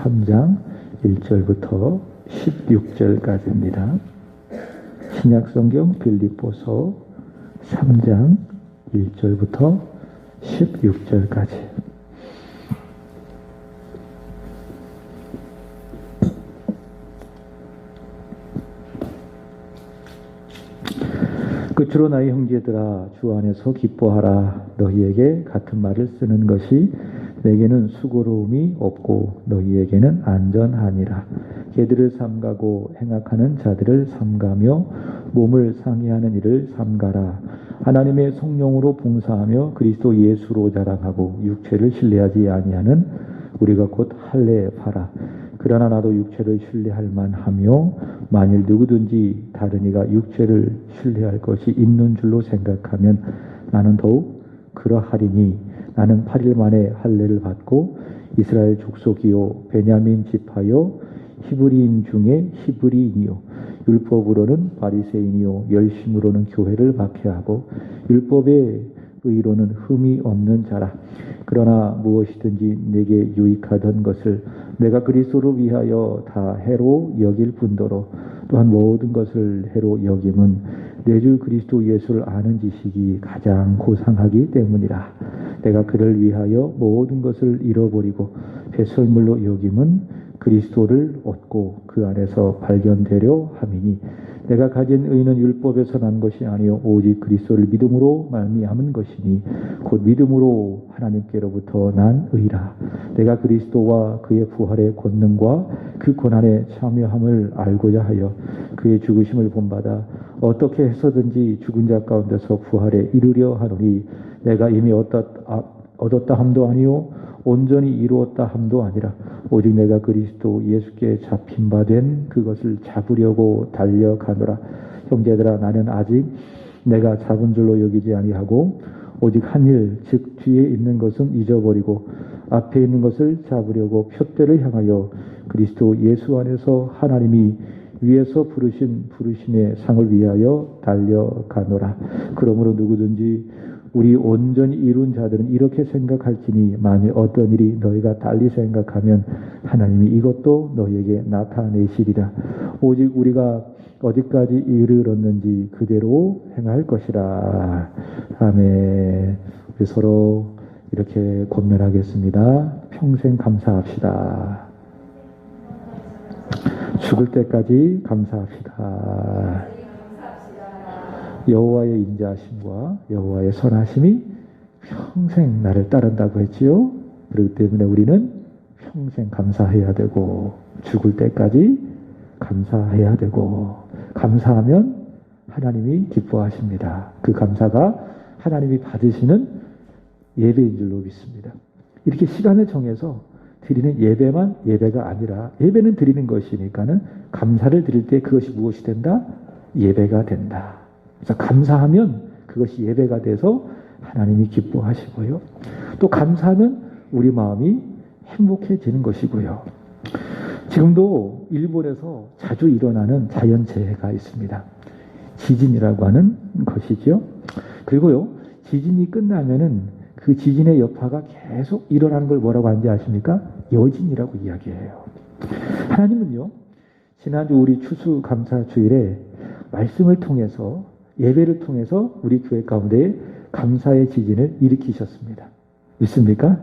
3장 1절부터 16절까지입니다. 신약성경 빌립보서 3장 1절부터 16절까지. 끝으로 나의 형제들아 주 안에서 기뻐하라. 너희에게 같은 말을 쓰는 것이 내게는 수고로움이 없고 너희에게는 안전하니라. 개들을 삼가고 행악하는 자들을 삼가며 몸을 상해하는 일을 삼가라. 하나님의 성령으로 봉사하며 그리스도 예수로 자랑하고 육체를 신뢰하지 아니하는 우리가 곧 할례하라. 그러나 나도 육체를 신뢰할 만하며 만일 누구든지 다른 이가 육체를 신뢰할 것이 있는 줄로 생각하면 나는 더욱 그러하리니 나는 8일 만에 할례를 받고 이스라엘 족속이요 베냐민 지파요 히브리인 중에 히브리인이요 율법으로는 바리새인이요 열심으로는 교회를 박해하고 율법의 의로는 흠이 없는 자라. 그러나 무엇이든지 내게 유익하던 것을 내가 그리스도를 위하여 다 해로 여길 뿐더러 또한 모든 것을 해로 여김은 내 주 그리스도 예수를 아는 지식이 가장 고상하기 때문이라. 내가 그를 위하여 모든 것을 잃어버리고 배설물로 여김은 그리스도를 얻고 그 안에서 발견되려 함이니 내가 가진 의는 율법에서 난 것이 아니요 오직 그리스도를 믿음으로 말미암은 것이니 곧 믿음으로 하나님께로부터 난 의라. 내가 그리스도와 그의 부활의 권능과 그 고난에 참여함을 알고자 하여 그의 죽으심을 본받아 어떻게 해서든지 죽은 자 가운데서 부활에 이르려 하노니 내가 이미 얻었다 함도 아니요 온전히 이루었다 함도 아니라 오직 내가 그리스도 예수께 잡힌 바 된 그것을 잡으려고 달려가노라. 형제들아 나는 아직 내가 잡은 줄로 여기지 아니하고 오직 한 일 즉 뒤에 있는 것은 잊어버리고 앞에 있는 것을 잡으려고 푯대를 향하여 그리스도 예수 안에서 하나님이 위에서 부르신 부르심의 상을 위하여 달려가노라. 그러므로 누구든지 우리 온전히 이룬 자들은 이렇게 생각할지니 만일 어떤 일이 너희가 달리 생각하면 하나님이 이것도 너희에게 나타내시리라. 오직 우리가 어디까지 이르렀는지 그대로 행할 것이라. 아멘. 우리 서로 이렇게 권면하겠습니다. 평생 감사합시다. 죽을 때까지 감사합시다. 여호와의 인자하심과 여호와의 선하심이 평생 나를 따른다고 했지요. 그렇기 때문에 우리는 평생 감사해야 되고 죽을 때까지 감사해야 되고 감사하면 하나님이 기뻐하십니다. 그 감사가 하나님이 받으시는 예배인 줄로 믿습니다. 이렇게 시간을 정해서 드리는 예배만 예배가 아니라 예배는 드리는 것이니까는 감사를 드릴 때 그것이 무엇이 된다? 예배가 된다. 그래서 감사하면 그것이 예배가 돼서 하나님이 기뻐하시고요. 또 감사하면 우리 마음이 행복해지는 것이고요. 지금도 일본에서 자주 일어나는 자연재해가 있습니다. 지진이라고 하는 것이죠. 그리고요, 지진이 끝나면은 그 지진의 여파가 계속 일어나는 걸 뭐라고 하는지 아십니까? 여진이라고 이야기해요. 하나님은요, 지난주 우리 추수감사주일에 말씀을 통해서 예배를 통해서 우리 교회 가운데 감사의 지진을 일으키셨습니다. 믿습니까?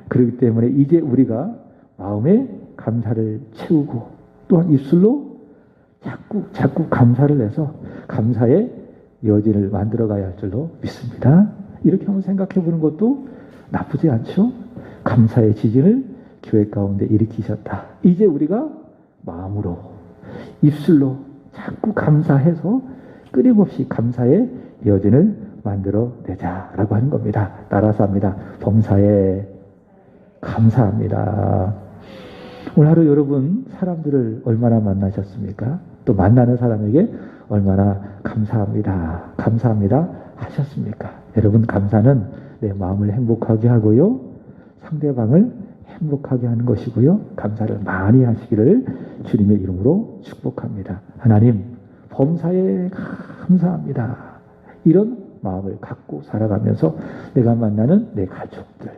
그렇기 때문에 이제 우리가 마음에 감사를 채우고 또한 입술로 자꾸 감사를 해서 감사의 여진을 만들어 가야 할 줄로 믿습니다. 이렇게 한번 생각해 보는 것도 나쁘지 않죠? 감사의 지진을 교회 가운데 일으키셨다. 이제 우리가 마음으로 입술로 자꾸 감사해서 끊임없이 감사의 여진을 만들어내자라고 하는 겁니다. 따라서 합니다. 범사에 감사합니다. 오늘 하루 여러분 사람들을 얼마나 만나셨습니까? 또 만나는 사람에게 얼마나 감사합니다. 감사합니다 하셨습니까? 여러분 감사는 내 마음을 행복하게 하고요. 상대방을 행복하게 하는 것이고요. 감사를 많이 하시기를 주님의 이름으로 축복합니다. 하나님 범사에 감사합니다. 이런 마음을 갖고 살아가면서 내가 만나는 내 가족들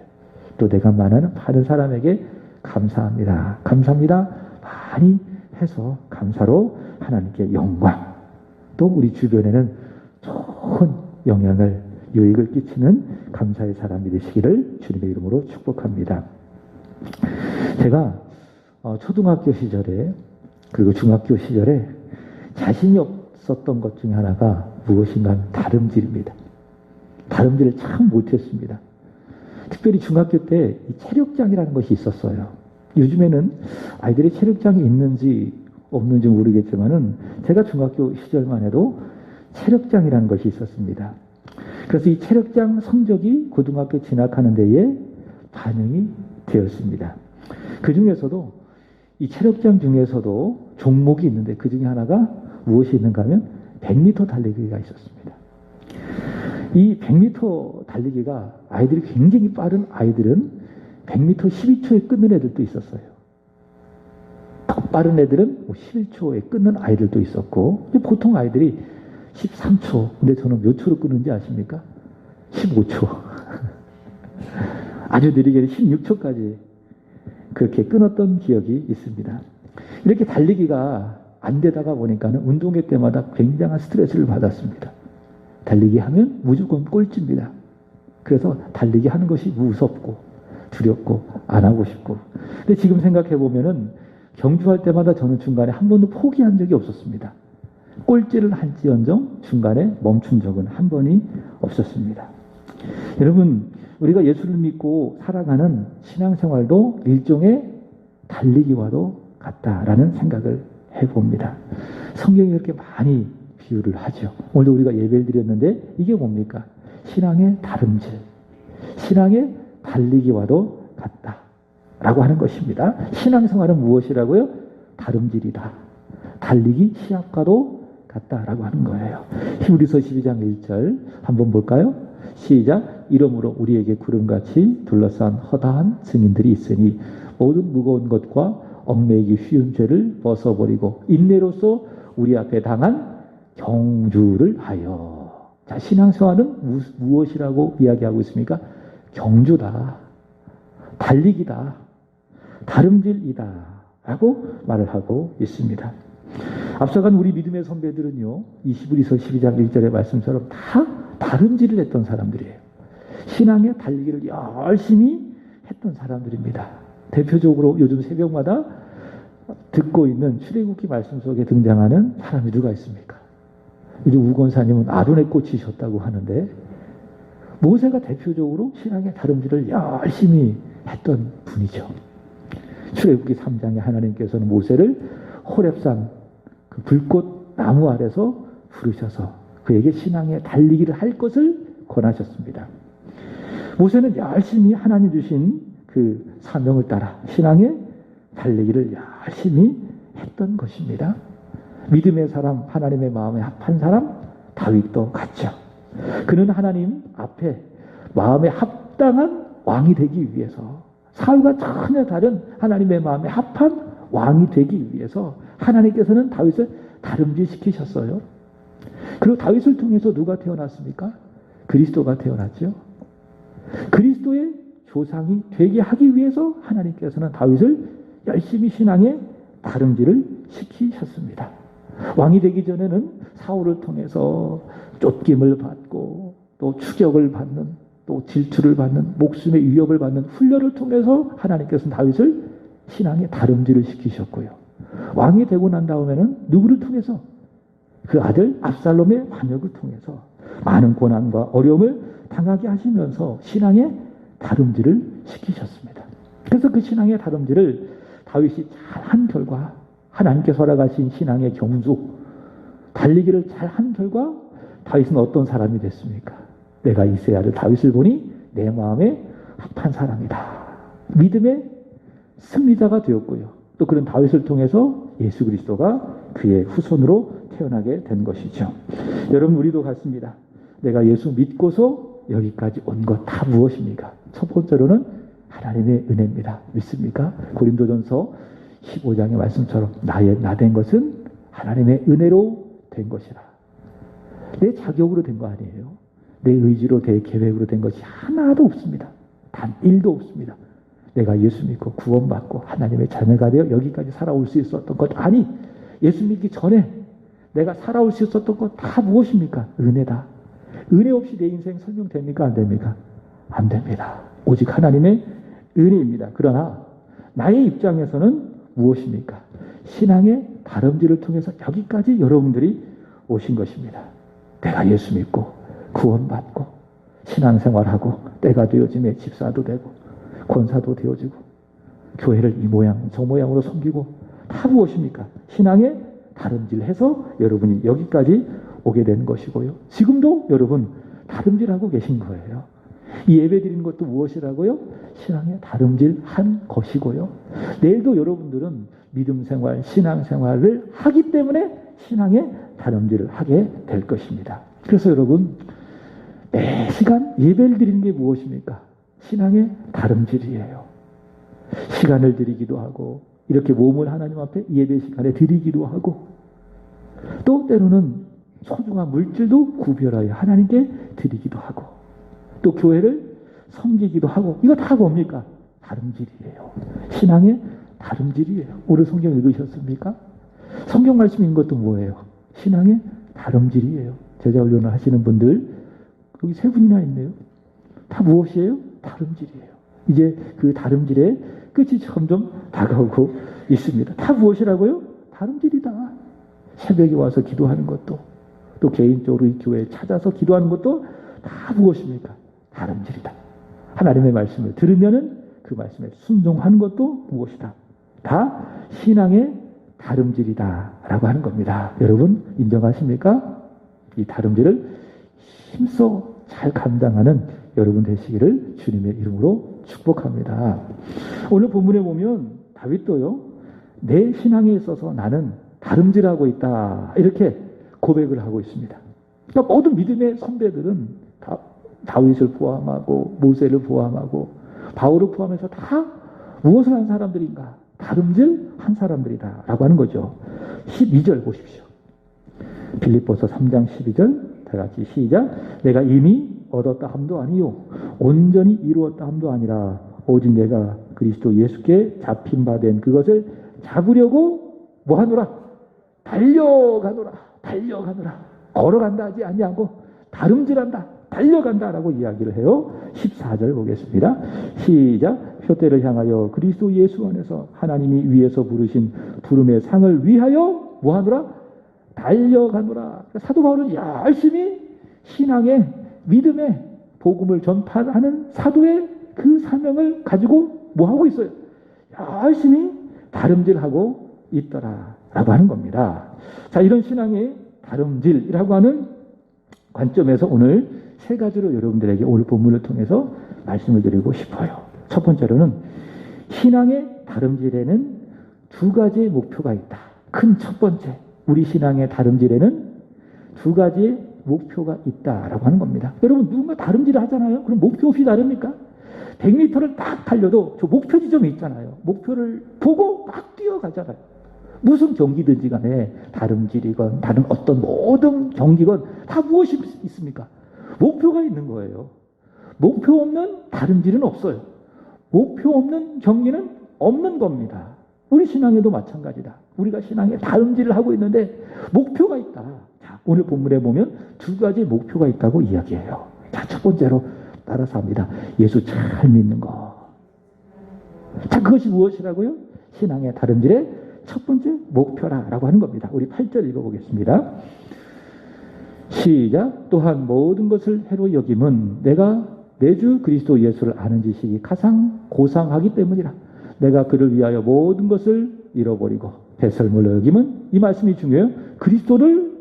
또 내가 만나는 다른 사람에게 감사합니다. 감사합니다. 많이 해서 감사로 하나님께 영광, 또 우리 주변에는 좋은 영향을, 유익을 끼치는 감사의 사람이 되시기를 주님의 이름으로 축복합니다. 제가 초등학교 시절에 그리고 중학교 시절에 자신이 없었던 것 중에 하나가 무엇인가 하면 다름질입니다. 다름질을 참 못했습니다. 특별히 중학교 때 이 체력장이라는 것이 있었어요. 요즘에는 아이들이 체력장이 있는지 없는지 모르겠지만은 제가 중학교 시절만 해도 체력장이라는 것이 있었습니다. 그래서 이 체력장 성적이 고등학교 진학하는 데에 반영이 되었습니다. 그 중에서도 이 체력장 중에서도 종목이 있는데 그 중에 하나가 무엇이 있는가 하면 100m 달리기가 있었습니다. 이 100m 달리기가 아이들이 굉장히 빠른 아이들은 100m 12초에 끊는 애들도 있었어요. 더 빠른 애들은 11초에 끊는 아이들도 있었고, 보통 아이들이 13초, 근데 저는 몇 초로 끊는지 아십니까? 15초. 아주 느리게 16초까지 그렇게 끊었던 기억이 있습니다. 이렇게 달리기가 안 되다가 보니까는 운동회 때마다 굉장한 스트레스를 받았습니다. 달리기 하면 무조건 꼴찌입니다. 그래서 달리기 하는 것이 무섭고 두렵고 안 하고 싶고. 근데 지금 생각해 보면은 경주할 때마다 저는 중간에 한 번도 포기한 적이 없었습니다. 꼴찌를 할지언정 중간에 멈춘 적은 한 번이 없었습니다. 여러분, 우리가 예수를 믿고 살아가는 신앙생활도 일종의 달리기와도 같다라는 생각을 해봅니다. 성경이 그렇게 많이 비유를 하죠. 오늘도 우리가 예배를 드렸는데 이게 뭡니까? 신앙의 다름질, 신앙의 달리기와도 같다라고 하는 것입니다. 신앙생활은 무엇이라고요? 다름질이다. 달리기 시합과도 같다라고 하는 거예요. 히브리서 12장 1절 한번 볼까요? 시작. 이러므로 우리에게 구름같이 둘러싼 허다한 증인들이 있으니 모든 무거운 것과 얽매이기 쉬운 죄를 벗어버리고 인내로서 우리 앞에 당한 경주를 하여. 자, 신앙생활은 무엇이라고 이야기하고 있습니까? 경주다, 달리기다, 다름질이다 라고 말을 하고 있습니다. 앞서간 우리 믿음의 선배들은요, 이 히브리서 12장 1절의 말씀처럼 다 다름질을 했던 사람들이에요. 신앙의 달리기를 열심히 했던 사람들입니다. 대표적으로 요즘 새벽마다 듣고 있는 출애굽기 말씀 속에 등장하는 사람이 누가 있습니까? 요즘 우건사님은 아론에 꽂히셨다고 하는데, 모세가 대표적으로 신앙의 다름질을 열심히 했던 분이죠. 출애굽기 3장에 하나님께서는 모세를 호렙산 그 불꽃 나무 아래서 부르셔서 그에게 신앙의 달리기를 할 것을 권하셨습니다. 모세는 열심히 하나님 주신 그 사명을 따라 신앙의 달리기를 열심히 했던 것입니다. 믿음의 사람, 하나님의 마음에 합한 사람, 다윗도 같죠. 그는 하나님 앞에 마음에 합당한 왕이 되기 위해서, 사울과 전혀 다른 하나님의 마음에 합한 왕이 되기 위해서 하나님께서는 다윗을 다름질시키셨어요. 그리고 다윗을 통해서 누가 태어났습니까? 그리스도가 태어났죠. 그리스도의 조상이 되게 하기 위해서 하나님께서는 다윗을 열심히 신앙의 다름질을 시키셨습니다. 왕이 되기 전에는 사울을 통해서 쫓김을 받고 또 추격을 받는, 또 질투를 받는, 목숨의 위협을 받는 훈련을 통해서 하나님께서는 다윗을 신앙의 다름질을 시키셨고요. 왕이 되고 난 다음에는 누구를 통해서? 그 아들 압살롬의 반역을 통해서 많은 고난과 어려움을 당하게 하시면서 신앙의 다름질을 시키셨습니다. 그래서 그 신앙의 다름질을 다윗이 잘한 결과, 하나님께서 허락하신 신앙의 경주, 달리기를 잘한 결과 다윗은 어떤 사람이 됐습니까? 내가 이새의 아들 다윗을 보니 내 마음에 합한 사람이다. 믿음의 승리자가 되었고요. 또 그런 다윗을 통해서 예수 그리스도가 그의 후손으로 태어나게 된 것이죠. 여러분, 우리도 같습니다. 내가 예수 믿고서 여기까지 온 것 다 무엇입니까? 첫 번째로는 하나님의 은혜입니다. 믿습니까? 고린도전서 15장의 말씀처럼 나 된 것은 하나님의 은혜로 된 것이라. 내 자격으로 된 거 아니에요. 내 의지로, 내 계획으로 된 것이 하나도 없습니다. 단 1도 없습니다. 내가 예수 믿고 구원받고 하나님의 자녀가 되어 여기까지 살아올 수 있었던 것. 아니, 예수 믿기 전에 내가 살아올 수 있었던 것 다 무엇입니까? 은혜다. 은혜 없이 내 인생 설명됩니까? 안 됩니까? 안 됩니다. 오직 하나님의 은혜입니다. 그러나 나의 입장에서는 무엇입니까? 신앙의 다름질을 통해서 여기까지 여러분들이 오신 것입니다. 내가 예수 믿고 구원받고 신앙생활하고 때가 되어짐에 집사도 되고 권사도 되어지고 교회를 이 모양 저 모양으로 섬기고 다 무엇입니까? 신앙의 다름질해서 여러분이 여기까지 오게 된 것이고요. 지금도 여러분 다름질하고 계신 거예요. 이 예배 드리는 것도 무엇이라고요? 신앙의 다름질한 것이고요. 내일도 여러분들은 믿음 생활, 신앙 생활을 하기 때문에 신앙의 다름질을 하게 될 것입니다. 그래서 여러분 매 시간 예배를 드리는 게 무엇입니까? 신앙의 다름질이에요. 시간을 드리기도 하고 이렇게 몸을 하나님 앞에 예배 시간에 드리기도 하고 또 때로는 소중한 물질도 구별하여 하나님께 드리기도 하고 또 교회를 섬기기도 하고 이거 다 뭡니까? 다름질이에요. 신앙의 다름질이에요. 오늘 성경 읽으셨습니까? 성경 말씀 읽는 것도 뭐예요? 신앙의 다름질이에요. 제자 훈련을 하시는 분들 여기 세 분이나 있네요. 다 무엇이에요? 다름질이에요. 이제 그 다름질의 끝이 점점 다가오고 있습니다. 다 무엇이라고요? 다름질이다. 새벽에 와서 기도하는 것도 또 개인적으로 이 교회에 찾아서 기도하는 것도 다 무엇입니까? 다름질이다. 하나님의 말씀을 들으면은 그 말씀에 순종하는 것도 무엇이다? 다 신앙의 다름질이다 라고 하는 겁니다. 여러분 인정하십니까? 이 다름질을 힘써 잘 감당하는 여러분 되시기를 주님의 이름으로 축복합니다. 오늘 본문에 보면 다윗도요, 내 신앙에 있어서 나는 다름질하고 있다 이렇게 고백을 하고 있습니다. 그러니까 모든 믿음의 선배들은 다 다윗을 포함하고 모세를 포함하고 바울을 포함해서 다 무엇을 한 사람들인가? 다름질 한 사람들이다 라고 하는 거죠. 12절 보십시오. 빌립보서 3장 12절 다 같이 시작. 내가 이미 얻었다 함도 아니요 온전히 이루었다 함도 아니라 오직 내가 그리스도 예수께 잡힌 바 된 그것을 잡으려고 뭐하노라? 달려가노라. 걸어간다 하지 아니하고 다름질한다. 달려간다라고 이야기를 해요. 14절 보겠습니다. 시작. 표대를 향하여 그리스도 예수 안에서 하나님이 위에서 부르신 부름의 상을 위하여 뭐하노라? 달려가노라. 사도 바울은 열심히 신앙의 믿음의 복음을 전파하는 사도의 그 사명을 가지고 뭐하고 있어요? 열심히 다름질하고 있더라라고 하는 겁니다. 자, 이런 신앙의 다름질이라고 하는 관점에서 오늘 세 가지로 여러분들에게 오늘 본문을 통해서 말씀을 드리고 싶어요. 첫 번째로는 신앙의 다름질에는 두 가지의 목표가 있다. 큰 첫 번째, 우리 신앙의 다름질에는 두 가지의 목표가 있다라고 하는 겁니다. 여러분 누군가 다름질을 하잖아요. 그럼 목표 없이 다릅니까? 100m를 딱 달려도 저 목표 지점이 있잖아요. 목표를 보고 막 뛰어가잖아요. 무슨 경기든지 간에 다름질이건 다른 어떤 모든 경기건 다 무엇이 있습니까? 목표가 있는 거예요. 목표 없는 다름질은 없어요. 목표 없는 경기는 없는 겁니다. 우리 신앙에도 마찬가지다. 우리가 신앙에 다름질을 하고 있는데 목표가 있다. 자, 오늘 본문에 보면 두 가지 목표가 있다고 이야기해요. 자, 첫 번째로 따라서 합니다. 예수 잘 믿는 거. 자, 그것이 무엇이라고요? 신앙의 다름질의 첫 번째 목표라고 하는 겁니다. 우리 8절 읽어보겠습니다. 시작. 또한 모든 것을 해로 여김은 내가 내 주 그리스도 예수를 아는 지식이 가장 고상하기 때문이라. 내가 그를 위하여 모든 것을 잃어버리고 배설물로 여김은 이 말씀이 중요해요. 그리스도를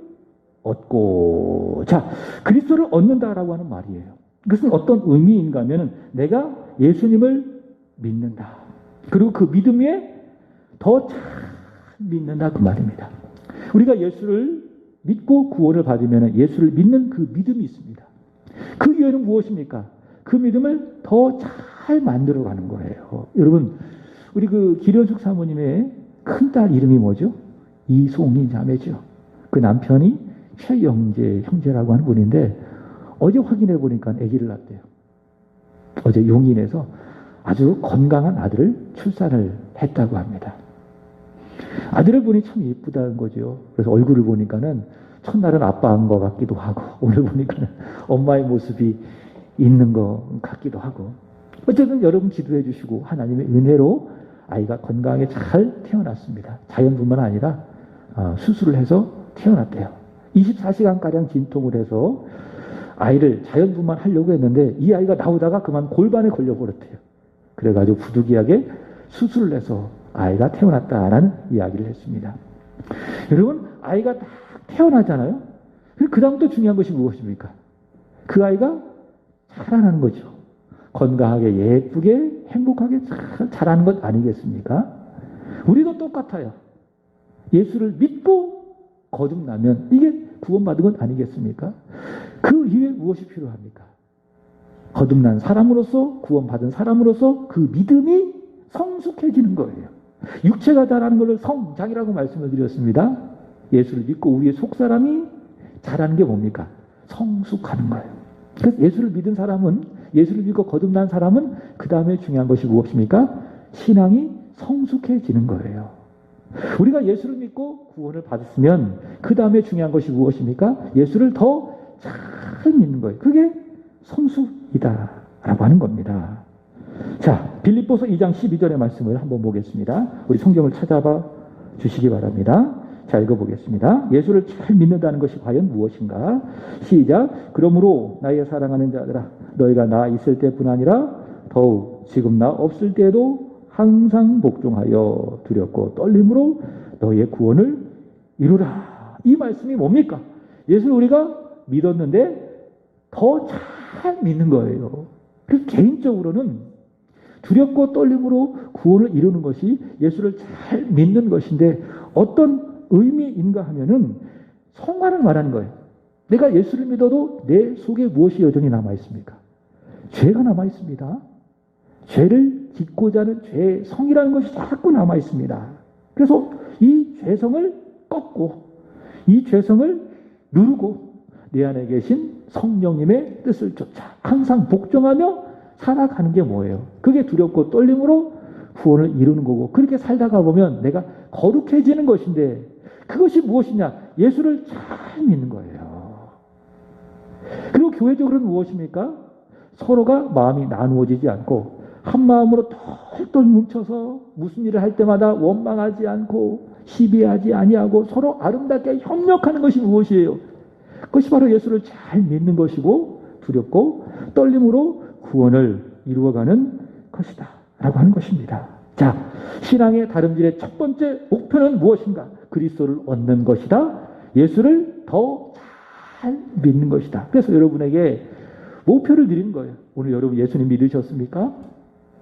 얻고. 자, 그리스도를 얻는다라고 하는 말이에요. 그것은 어떤 의미인가 하면 내가 예수님을 믿는다. 그리고 그 믿음 위에 더 잘 믿는다 그 말입니다. 우리가 예수를 믿고 구원을 받으면 예수를 믿는 그 믿음이 있습니다. 그 이유는 무엇입니까? 그 믿음을 더 잘 만들어가는 거예요. 여러분, 우리 그 기련숙 사모님의 큰딸 이름이 뭐죠? 이송이 자매죠. 그 남편이 최영재 형제라고 하는 분인데 어제 확인해 보니까 아기를 낳았대요. 어제 용인에서 아주 건강한 아들을 출산을 했다고 합니다. 아들을 보니 참 예쁘다는 거죠. 그래서 얼굴을 보니까는 첫날은 아빠인 것 같기도 하고 오늘 보니까는 엄마의 모습이 있는 것 같기도 하고 어쨌든 여러분 기도해 주시고 하나님의 은혜로 아이가 건강하게 잘 태어났습니다. 자연뿐만 아니라 수술을 해서 태어났대요. 24시간가량 진통을 해서 아이를 자연분만 하려고 했는데 이 아이가 나오다가 그만 골반에 걸려버렸대요. 그래가지고 부득이하게 수술을 해서 아이가 태어났다라는 이야기를 했습니다. 여러분 아이가 딱 태어나잖아요. 그 다음부터 중요한 것이 무엇입니까? 그 아이가 자라나는 거죠. 건강하게 예쁘게 행복하게 잘 자라는 것 아니겠습니까? 우리도 똑같아요. 예수를 믿고 거듭나면 이게 구원받은 것 아니겠습니까? 그 이후에 무엇이 필요합니까? 거듭난 사람으로서 구원받은 사람으로서 그 믿음이 성숙해지는 거예요. 육체가 자라는 것을 성장이라고 말씀을 드렸습니다. 예수를 믿고 우리의 속사람이 자라는 게 뭡니까? 성숙하는 거예요. 그래서 예수를 믿은 사람은 예수를 믿고 거듭난 사람은 그 다음에 중요한 것이 무엇입니까? 신앙이 성숙해지는 거예요. 우리가 예수를 믿고 구원을 받았으면 그 다음에 중요한 것이 무엇입니까? 예수를 더 잘 믿는 거예요. 그게 성숙이다라고 하는 겁니다. 자, 빌립보서 2장 12절의 말씀을 한번 보겠습니다. 우리 성경을 찾아봐 주시기 바랍니다. 자, 읽어보겠습니다. 예수를 잘 믿는다는 것이 과연 무엇인가? 시작. 그러므로 나의 사랑하는 자들아 너희가 나 있을 때뿐 아니라 더욱 지금 나 없을 때에도 항상 복종하여 두렵고 떨림으로 너희의 구원을 이루라. 이 말씀이 뭡니까? 예수를 우리가 믿었는데 더 잘 믿는 거예요. 그래서 개인적으로는 두렵고 떨림으로 구원을 이루는 것이 예수를 잘 믿는 것인데 어떤 의미인가 하면은 성화를 말하는 거예요. 내가 예수를 믿어도 내 속에 무엇이 여전히 남아있습니까? 죄가 남아있습니다. 죄를 짓고자 하는 죄의 성이라는 것이 자꾸 남아있습니다. 그래서 이 죄성을 꺾고 이 죄성을 누르고 내 안에 계신 성령님의 뜻을 쫓아 항상 복종하며 살아가는 게 뭐예요? 그게 두렵고 떨림으로 구원을 이루는 거고 그렇게 살다가 보면 내가 거룩해지는 것인데 그것이 무엇이냐? 예수를 잘 믿는 거예요. 그리고 교회적으로는 무엇입니까? 서로가 마음이 나누어지지 않고 한 마음으로 똘똘 뭉쳐서 무슨 일을 할 때마다 원망하지 않고 시비하지 아니하고 서로 아름답게 협력하는 것이 무엇이에요? 그것이 바로 예수를 잘 믿는 것이고 두렵고 떨림으로 구원을 이루어가는 것이다 라고 하는 것입니다. 자, 신앙의 다름질의 첫 번째 목표는 무엇인가? 그리스도를 얻는 것이다. 예수를 더 잘 믿는 것이다. 그래서 여러분에게 목표를 드린 거예요. 오늘 여러분 예수님 믿으셨습니까?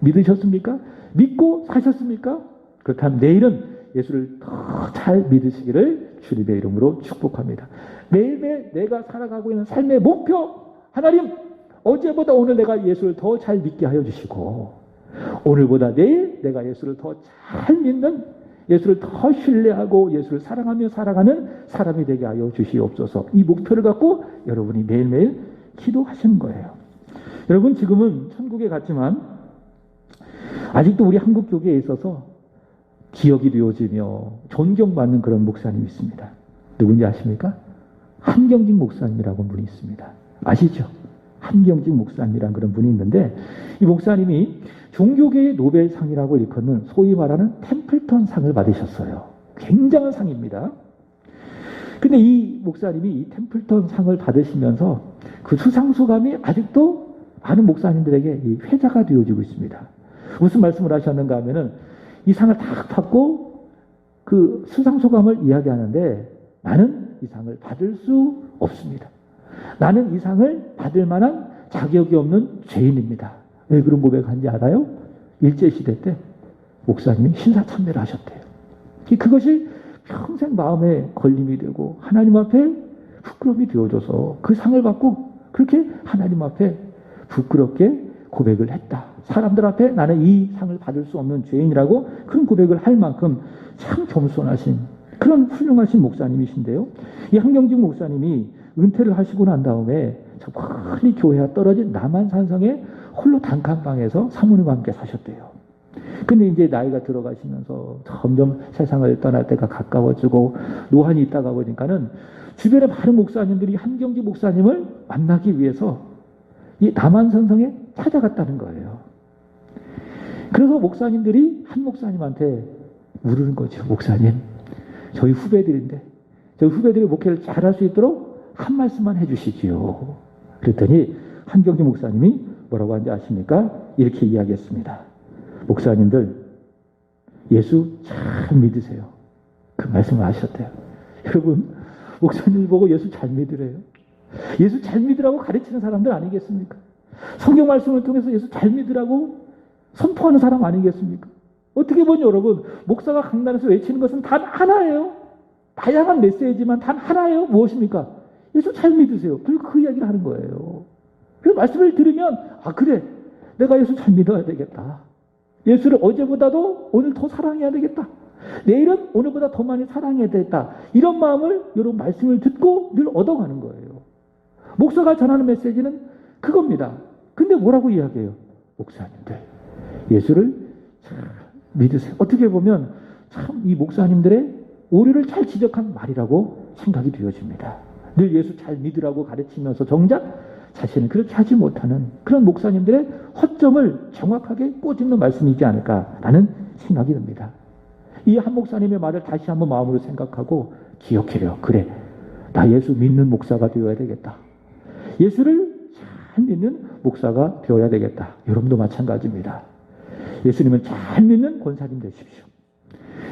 믿으셨습니까? 믿고 사셨습니까? 그렇다면 내일은 예수를 더 잘 믿으시기를 주님의 이름으로 축복합니다. 매일매일 내가 살아가고 있는 삶의 목표 하나님 어제보다 오늘 내가 예수를 더 잘 믿게 하여 주시고 오늘보다 내일 내가 예수를 더 잘 믿는 예수를 더 신뢰하고 예수를 사랑하며 살아가는 사람이 되게 하여 주시옵소서. 이 목표를 갖고 여러분이 매일매일 기도하시는 거예요. 여러분 지금은 천국에 갔지만 아직도 우리 한국 교회에 있어서 기억이 되어지며 존경받는 그런 목사님이 있습니다. 누군지 아십니까? 한경직 목사님이라고 분이 있습니다. 아시죠? 한경직 목사님이라는 그런 분이 있는데 이 목사님이 종교계의 노벨상이라고 일컫는 소위 말하는 템플턴 상을 받으셨어요. 굉장한 상입니다. 근데 이 목사님이 이 템플턴 상을 받으시면서 그 수상소감이 아직도 많은 목사님들에게 이 회자가 되어지고 있습니다. 무슨 말씀을 하셨는가 하면은 이 상을 딱 받고 그 수상소감을 이야기하는데 나는 이 상을 받을 수 없습니다. 나는 이 상을 받을 만한 자격이 없는 죄인입니다. 왜 그런 고백한지 알아요? 일제시대 때 목사님이 신사참배를 하셨대요. 그것이 평생 마음에 걸림이 되고 하나님 앞에 부끄러움이 되어져서 그 상을 받고 그렇게 하나님 앞에 부끄럽게 고백을 했다. 사람들 앞에 나는 이 상을 받을 수 없는 죄인이라고 그런 고백을 할 만큼 참 겸손하신 그런 훌륭하신 목사님이신데요. 이 한경직 목사님이 은퇴를 하시고 난 다음에 저 멀리 교회와 떨어진 남한산성에 홀로 단칸방에서 사모님과 함께 사셨대요. 근데 이제 나이가 들어가시면서 점점 세상을 떠날 때가 가까워지고 노안이 있다가 보니까는 주변에 많은 목사님들이 한경지 목사님을 만나기 위해서 이 남한산성에 찾아갔다는 거예요. 그래서 목사님들이 한 목사님한테 물으는 거죠. 목사님, 저희 후배들인데 저희 후배들이 목회를 잘할 수 있도록 한 말씀만 해주시지요. 그랬더니 한경지 목사님이 뭐라고 하는지 아십니까? 이렇게 이야기했습니다. 목사님들 예수 잘 믿으세요. 그 말씀을 하셨대요. 여러분, 목사님 보고 예수 잘 믿으래요. 예수 잘 믿으라고 가르치는 사람들 아니겠습니까? 성경 말씀을 통해서 예수 잘 믿으라고 선포하는 사람 아니겠습니까? 어떻게 보면 여러분, 목사가 강단에서 외치는 것은 단 하나예요. 다양한 메시지만 단 하나예요. 무엇입니까? 예수 잘 믿으세요. 그리고 그 이야기를 하는 거예요. 그래서 말씀을 들으면 그래, 내가 예수 잘 믿어야 되겠다. 예수를 어제보다도 오늘 더 사랑해야 되겠다. 내일은 오늘보다 더 많이 사랑해야 되겠다. 이런 마음을 여러분 말씀을 듣고 늘 얻어가는 거예요. 목사가 전하는 메시지는 그겁니다. 근데 뭐라고 이야기해요? 목사님들 예수를 잘 믿으세요. 어떻게 보면 참 이 목사님들의 오류를 잘 지적한 말이라고 생각이 되어집니다. 늘 예수 잘 믿으라고 가르치면서 정작 자신은 그렇게 하지 못하는 그런 목사님들의 허점을 정확하게 꼬집는 말씀이지 않을까라는 생각이 듭니다. 이 한 목사님의 말을 다시 한번 마음으로 생각하고 기억해요. 그래, 나 예수 믿는 목사가 되어야 되겠다. 예수를 잘 믿는 목사가 되어야 되겠다. 여러분도 마찬가지입니다. 예수님을 잘 믿는 권사님 되십시오.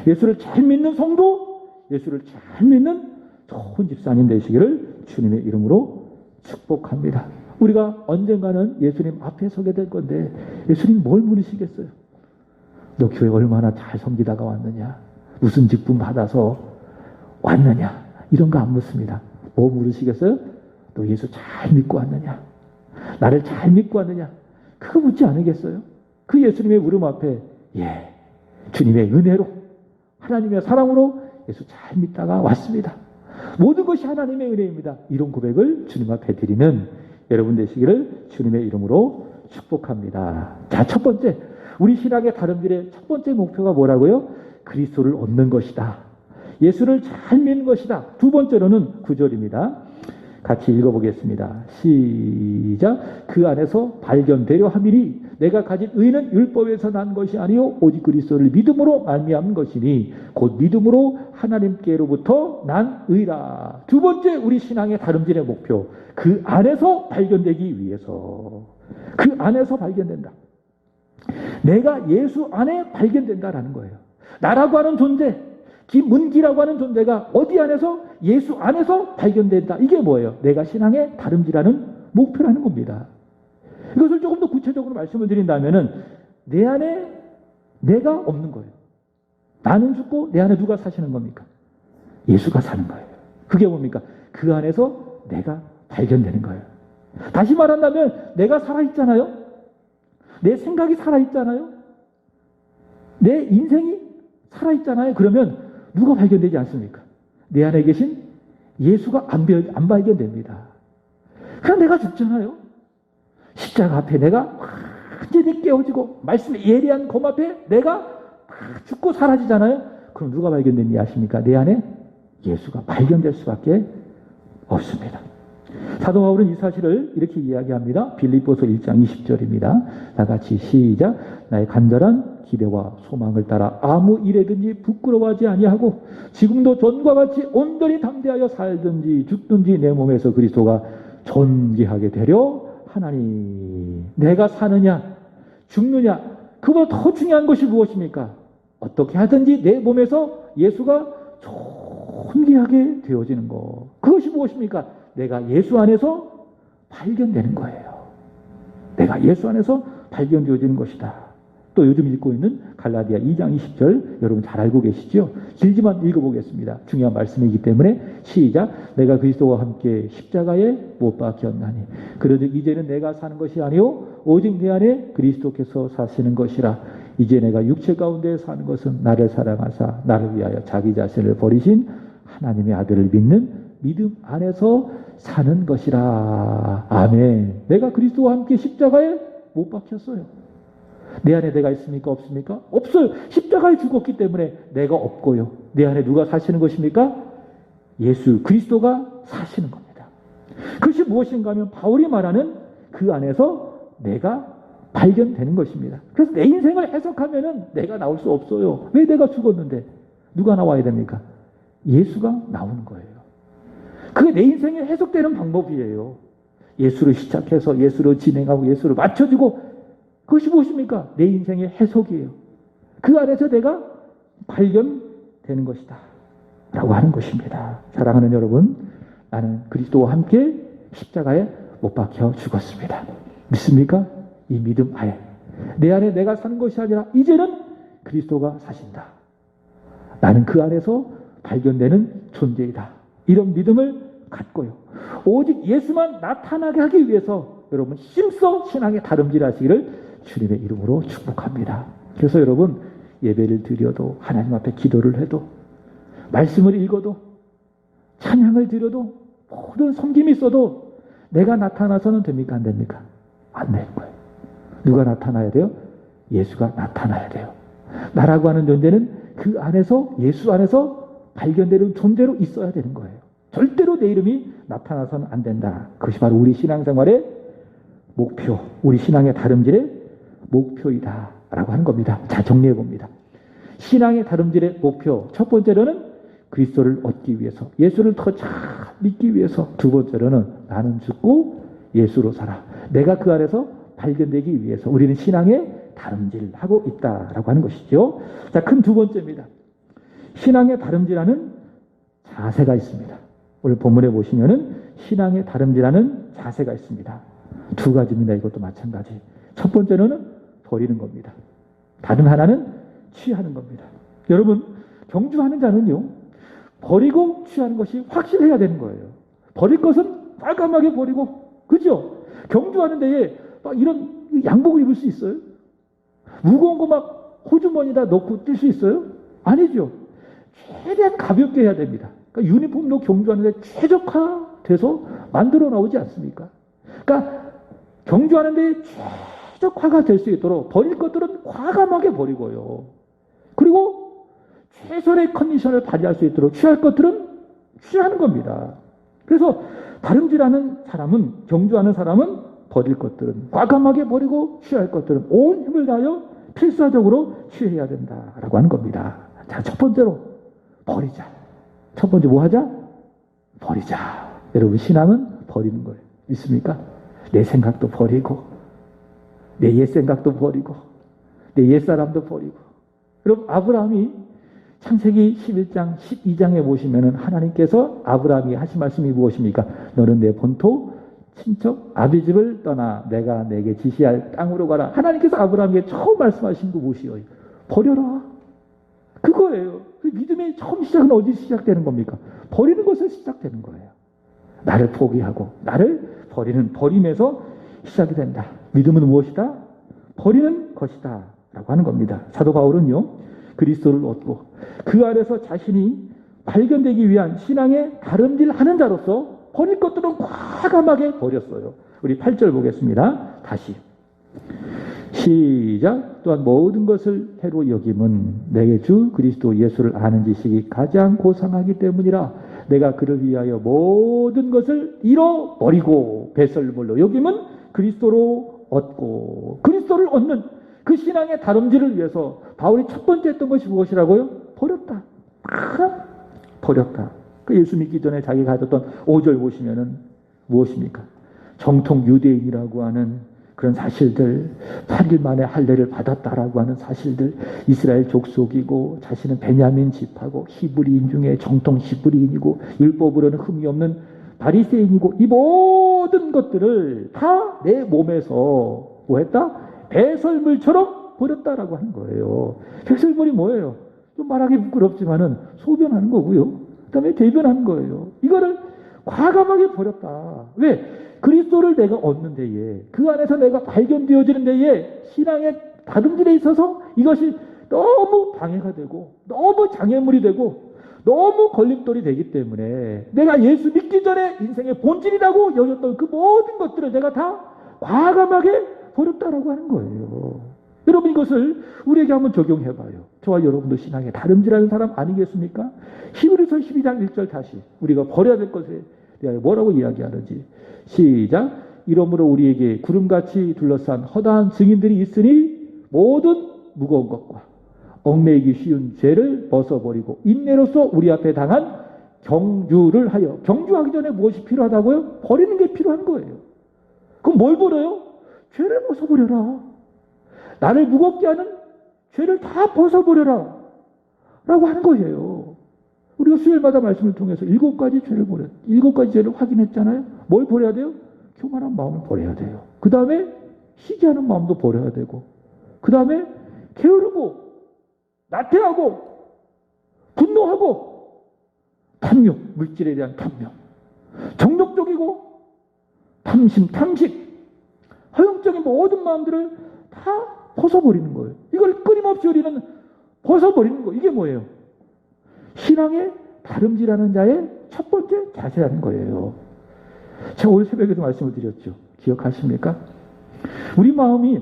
예수를 잘 믿는 성도, 예수를 잘 믿는 좋은 집사님 되시기를 주님의 이름으로 축복합니다. 우리가 언젠가는 예수님 앞에 서게 될 건데 예수님 뭘 물으시겠어요? 너 교회 얼마나 잘 섬기다가 왔느냐? 무슨 직분 받아서 왔느냐? 이런 거 안 묻습니다. 뭐 물으시겠어요? 너 예수 잘 믿고 왔느냐? 나를 잘 믿고 왔느냐? 그거 묻지 않으겠어요? 그 예수님의 물음 앞에 주님의 은혜로 하나님의 사랑으로 예수 잘 믿다가 왔습니다. 모든 것이 하나님의 은혜입니다. 이런 고백을 주님 앞에 드리는 여러분 되시기를 주님의 이름으로 축복합니다. 자, 첫 번째, 우리 신앙의 다름질의 첫 번째 목표가 뭐라고요? 그리스도를 얻는 것이다. 예수를 잘 믿는 것이다. 두 번째로는 9절입니다. 같이 읽어보겠습니다. 시작. 그 안에서 발견되려 함이니 내가 가진 의는 율법에서 난 것이 아니요 오직 그리스도를 믿음으로 말미암은 것이니 곧 믿음으로 하나님께로부터 난 의라. 두 번째 우리 신앙의 다름질의 목표, 그 안에서 발견되기 위해서, 그 안에서 발견된다. 내가 예수 안에 발견된다라는 거예요. 나라고 하는 존재, 문기라고 하는 존재가 어디 안에서? 예수 안에서 발견된다. 이게 뭐예요? 내가 신앙의 다름질하는 목표라는 겁니다. 이것을 조금 더 구체적으로 말씀을 드린다면은 내 안에 내가 없는 거예요. 나는 죽고 내 안에 누가 사시는 겁니까? 예수가 사는 거예요. 그게 뭡니까? 그 안에서 내가 발견되는 거예요. 다시 말한다면 내가 살아있잖아요. 내 생각이 살아있잖아요. 내 인생이 살아있잖아요. 그러면 누가 발견되지 않습니까? 내 안에 계신 예수가 안 발견됩니다. 그럼 내가 죽잖아요. 십자가 앞에 내가 완전히 깨어지고 말씀의 예리한 검 앞에 내가 죽고 사라지잖아요. 그럼 누가 발견됐니 아십니까? 내 안에 예수가 발견될 수밖에 없습니다. 사도 바울은 이 사실을 이렇게 이야기합니다. 빌립보서 1장 20절입니다. 다 같이 시작. 나의 간절한 기대와 소망을 따라 아무 일에든지 부끄러워하지 아니하고 지금도 전과 같이 온전히 담대하여 살든지 죽든지 내 몸에서 그리스도가 존귀하게 되려 하나니. 내가 사느냐 죽느냐, 그보다 더 중요한 것이 무엇입니까? 어떻게 하든지 내 몸에서 예수가 존귀하게 되어지는 것. 그것이 무엇입니까? 내가 예수 안에서 발견되는 거예요. 내가 예수 안에서 발견되어지는 것이다. 또 요즘 읽고 있는 갈라디아 2장 20절 여러분 잘 알고 계시죠? 길지만 읽어보겠습니다. 중요한 말씀이기 때문에 시작. 내가 그리스도와 함께 십자가에 못 박혔나니 그러즉 이제는 내가 사는 것이 아니요 오직 내 안에 그리스도께서 사시는 것이라. 이제 내가 육체 가운데 사는 것은 나를 사랑하사 나를 위하여 자기 자신을 버리신 하나님의 아들을 믿는 믿음 안에서 사는 것이라. 아멘. 내가 그리스도와 함께 십자가에 못 박혔어요. 내 안에 내가 있습니까? 없습니까? 없어요. 십자가에 죽었기 때문에 내가 없고요. 내 안에 누가 사시는 것입니까? 예수 그리스도가 사시는 겁니다. 그것이 무엇인가 하면 바울이 말하는 그 안에서 내가 발견되는 것입니다. 그래서 내 인생을 해석하면은 내가 나올 수 없어요. 왜 내가 죽었는데? 누가 나와야 됩니까? 예수가 나오는 거예요. 그게 내 인생에 해석되는 방법이에요. 예수를 시작해서 예수로 진행하고 예수를 맞춰주고 그것이 무엇입니까? 내 인생의 해석이에요. 그 안에서 내가 발견되는 것이다 라고 하는 것입니다. 사랑하는 여러분, 나는 그리스도와 함께 십자가에 못 박혀 죽었습니다. 믿습니까? 이 믿음 하에 내 안에 내가 사는 것이 아니라 이제는 그리스도가 사신다. 나는 그 안에서 발견되는 존재이다. 이런 믿음을 갖고요. 오직 예수만 나타나게 하기 위해서 여러분 힘써 신앙의 다름질하시기를 주님의 이름으로 축복합니다. 그래서 여러분 예배를 드려도 하나님 앞에 기도를 해도 말씀을 읽어도 찬양을 드려도 모든 섬김이 있어도 내가 나타나서는 됩니까? 안 됩니까? 안 되는 거예요. 누가 나타나야 돼요? 예수가 나타나야 돼요. 나라고 하는 존재는 그 안에서 예수 안에서 발견되는 존재로 있어야 되는 거예요. 절대로 내 이름이 나타나서는 안 된다. 그것이 바로 우리 신앙생활의 목표, 우리 신앙의 다름질의 목표이다 라고 하는 겁니다. 자, 정리해 봅니다. 신앙의 다름질의 목표, 첫 번째로는 그리스도를 얻기 위해서, 예수를 더 잘 믿기 위해서, 두 번째로는 나는 죽고 예수로 살아, 내가 그 안에서 발견되기 위해서 우리는 신앙의 다름질하고 있다라고 하는 것이죠. 자, 큰 두 번째입니다. 신앙의 다름질하는 자세가 있습니다. 오늘 본문에 보시면은 신앙의 다름질하는 자세가 있습니다. 두 가지입니다. 이것도 마찬가지. 첫 번째는 버리는 겁니다. 다른 하나는 취하는 겁니다. 여러분, 경주하는 자는요, 버리고 취하는 것이 확실해야 되는 거예요. 버릴 것은 깔끔하게 버리고, 그죠? 경주하는 데에 막 이런 양복을 입을 수 있어요? 무거운 거 막 호주머니에다 넣고 뛸 수 있어요? 아니죠. 최대한 가볍게 해야 됩니다. 그러니까 유니폼도 경주하는데 최적화돼서 만들어 나오지 않습니까? 그러니까 경주하는데 최적화가 될 수 있도록 버릴 것들은 과감하게 버리고요. 그리고 최선의 컨디션을 발휘할 수 있도록 취할 것들은 취하는 겁니다. 그래서 다름질하는 사람은, 경주하는 사람은 버릴 것들은 과감하게 버리고 취할 것들은 온 힘을 다하여 필사적으로 취해야 된다라고 하는 겁니다. 자, 첫 번째로 버리자. 첫 번째 뭐 하자? 버리자. 여러분, 신앙은 버리는 거예요. 믿습니까? 내 생각도 버리고, 내 옛 생각도 버리고, 내 옛사람도 버리고. 여러분, 아브라함이 창세기 11장 12장에 보시면은 하나님께서 아브라함이 하신 말씀이 무엇입니까? 너는 내 본토 친척 아비 집을 떠나 내가 내게 지시할 땅으로 가라. 하나님께서 아브라함에게 처음 말씀하신 거 무엇이에요? 버려라. 그거예요. 그 믿음의 처음 시작은 어디서 시작되는 겁니까? 버리는 것에서 시작되는 거예요. 나를 포기하고 나를 버리는, 버림에서 시작이 된다. 믿음은 무엇이다? 버리는 것이다 라고 하는 겁니다. 사도 바울은요, 그리스도를 얻고 그 안에서 자신이 발견되기 위한 신앙의 다름질하는 자로서 버릴 것들은 과감하게 버렸어요. 우리 8절 보겠습니다. 다시 시작. 또한 모든 것을 해로 여김은 내게 주 그리스도 예수를 아는 지식이 가장 고상하기 때문이라. 내가 그를 위하여 모든 것을 잃어버리고 배설물로 여김은 그리스도로 얻고, 그리스도를 얻는 그 신앙의 다름질을 위해서 바울이 첫 번째 했던 것이 무엇이라고요? 버렸다. 버렸다. 그 예수 믿기 전에 자기가 가졌던 5절 보시면은 무엇입니까? 정통 유대인이라고 하는 그런 사실들, 8일 만에 할례를 받았다라고 하는 사실들, 이스라엘 족속이고 자신은 베냐민 집하고 히브리인 중에 정통 히브리인이고 율법으로는 흠이 없는 바리새인이고, 이 모든 것들을 다 내 몸에서 뭐했다? 배설물처럼 버렸다라고 하는 거예요. 배설물이 뭐예요? 좀 말하기 부끄럽지만은 소변하는 거고요. 그 다음에 대변하는 거예요. 이거를 과감하게 버렸다. 왜? 그리스도를 내가 얻는 데에, 그 안에서 내가 발견되어지는 데에 신앙의 다름질에 있어서 이것이 너무 방해가 되고 너무 장애물이 되고 너무 걸림돌이 되기 때문에 내가 예수 믿기 전에 인생의 본질이라고 여겼던 그 모든 것들을 내가 다 과감하게 버렸다라고 하는 거예요. 여러분 이것을 우리에게 한번 적용해 봐요. 저와 여러분도 신앙에 다름질하는 사람 아니겠습니까? 히브리서 12장 1절 다시 우리가 버려야 될 것에 대하여 뭐라고 이야기하는지 시작. 이러므로 우리에게 구름같이 둘러싼 허다한 증인들이 있으니 모든 무거운 것과 얽매이기 쉬운 죄를 벗어버리고 인내로서 우리 앞에 당한 경주를 하여. 경주하기 전에 무엇이 필요하다고요? 버리는 게 필요한 거예요. 그럼 뭘 버려요? 죄를 벗어버려라. 나를 무겁게 하는 죄를 다 벗어버려라 라고 하는 거예요. 우리가 수요일마다 말씀을 통해서 7가지 죄를 버려요. 7가지 죄를 확인했잖아요. 뭘 버려야 돼요? 교만한 마음을 버려야 돼요. 그 다음에 시기하는 마음도 버려야 되고, 그 다음에 게으르고 나태하고 분노하고 탐욕, 물질에 대한 탐욕, 정욕적이고 탐심, 탐식, 허영적인 모든 마음들을 다 벗어버리는 거예요. 이걸 끊임없이 우리는 벗어버리는 거예요. 이게 뭐예요? 신앙에 다름질하는 자의 첫 번째 자세라는 거예요. 제가 오늘 새벽에도 말씀을 드렸죠. 기억하십니까? 우리 마음이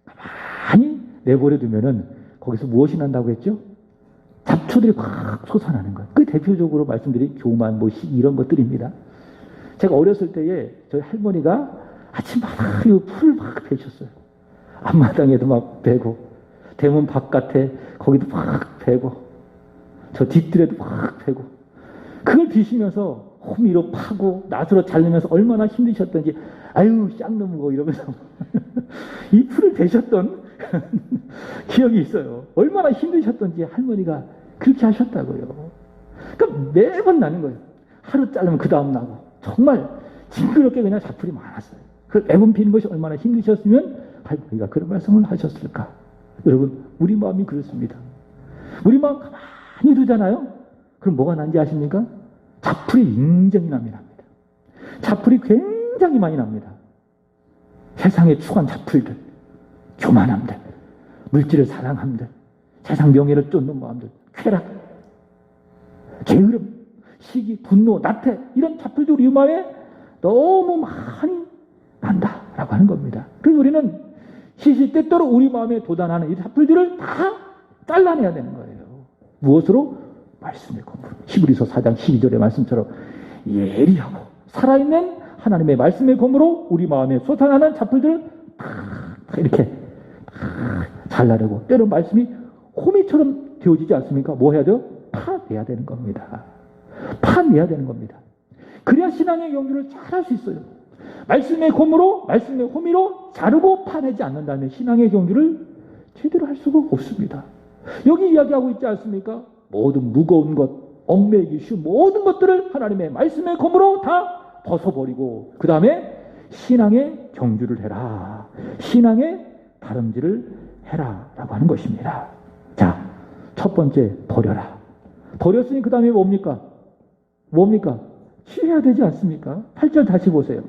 가만히 내버려 두면은 거기서 무엇이 난다고 했죠? 잡초들이 확 솟아나는 거예요. 그 대표적으로 말씀드린 교만, 시기 이런 것들입니다. 제가 어렸을 때에 저희 할머니가 아침마다 풀을 막 베셨어요. 앞마당에도 막 베고, 대문 바깥에 거기도 막 베고, 저 뒷뜰에도 막 베고, 그걸 비시면서 호미로 파고 낫으로 자르면서 얼마나 힘드셨던지, 아유 쌍놈고 이러면서 이 풀을 베셨던 기억이 있어요. 얼마나 힘드셨던지 할머니가 그렇게 하셨다고요. 그러니까 매번 나는 거예요. 하루 자르면 그 다음 나고, 정말 징그럽게 그냥 잡풀이 많았어요. 그 매번 비는 것이 얼마나 힘드셨으면 할머니가 그런 말씀을 하셨을까. 여러분 우리 마음이 그렇습니다. 우리 마음 가만히 두잖아요. 그럼 뭐가 난지 아십니까? 잡풀이 굉장히 많이 납니다. 잡풀이 굉장히 많이 납니다. 세상에 추한 잡풀들, 교만함들, 물질을 사랑함들, 세상 명예를 쫓는 마음들, 쾌락, 게으름, 시기, 분노, 나태, 이런 잡풀들이 우리 마음에 너무 많이 난다라고 하는 겁니다. 그래서 우리는 시시때때로 우리 마음에 도단하는 이 잡풀들을 다 잘라내야 되는 거예요. 무엇으로? 말씀의 검으로. 히브리서 4장 12절의 말씀처럼 예리하고 살아있는 하나님의 말씀의 검으로 우리 마음에 솟아나는 잡풀들을 다 이렇게 잘라내고, 때로 말씀이 호미처럼 되어지지 않습니까? 뭐 해야 돼요? 파내야 되는 겁니다. 파내야 되는 겁니다. 그래야 신앙의 경주를 잘 할 수 있어요. 말씀의 검으로, 말씀의 호미로 자르고 파내지 않는다면 신앙의 경주를 제대로 할 수가 없습니다. 여기 이야기하고 있지 않습니까? 모든 무거운 것, 얽매이기 쉬운 모든 것들을 하나님의 말씀의 검으로 다 벗어버리고, 그 다음에 신앙의 경주를 해라. 신앙의 다름질을 해라 라고 하는 것입니다. 자, 첫 번째 버려라. 버렸으니 그 다음에 뭡니까? 취해야 되지 않습니까? 8절 다시 보세요.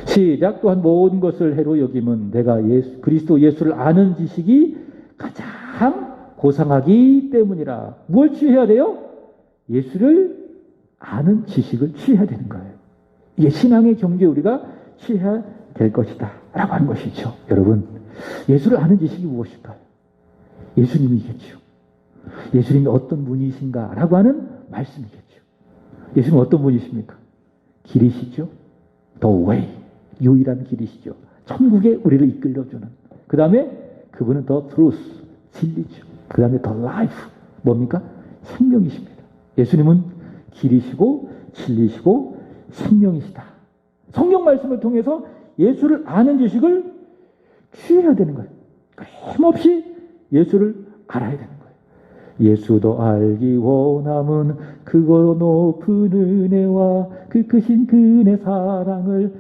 시작. 또한 모든 것을 해로 여김은 내가 그리스도 예수를 아는 지식이 가장 고상하기 때문이라. 뭘 취해야 돼요? 예수를 아는 지식을 취해야 되는 거예요. 이게 신앙의 경주에 우리가 취해야 될 것이다 라고 하는 것이죠. 여러분, 예수를 아는 지식이 무엇일까요? 예수님이겠죠. 예수님이 어떤 분이신가 라고 하는 말씀이겠죠. 예수님은 어떤 분이십니까? 길이시죠. The way, 유일한 길이시죠. 천국에 우리를 이끌려주는. 그 다음에 그분은 the truth, 진리죠. 그 다음에 the life, 뭡니까? 생명이십니다. 예수님은 길이시고 진리시고 생명이시다. 성경 말씀을 통해서 예수를 아는 지식을 취해야 되는 거예요. 힘없이 예수를 알아야 되는 거예요. 예수도 알기 원함은 그거 높은 은혜와 그 크신 그네 사랑을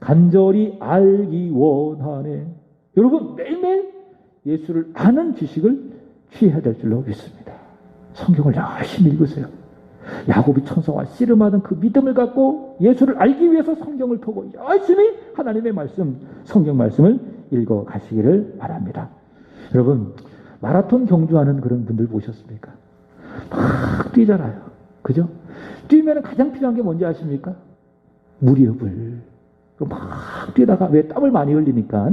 간절히 알기 원하네. 여러분 매일매일 예수를 아는 지식을 취해야 될 줄로 믿습니다. 성경을 열심히 읽으세요. 야곱이 천사와 씨름하던 그 믿음을 갖고 예수를 알기 위해서 성경을 보고 열심히 하나님의 말씀, 성경 말씀을 읽어 가시기를 바랍니다. 여러분, 마라톤 경주하는 그런 분들 보셨습니까? 막 뛰잖아요. 그죠? 뛰면 가장 필요한 게 뭔지 아십니까? 무릎을 그럼 막 뛰다가, 왜 땀을 많이 흘리니까,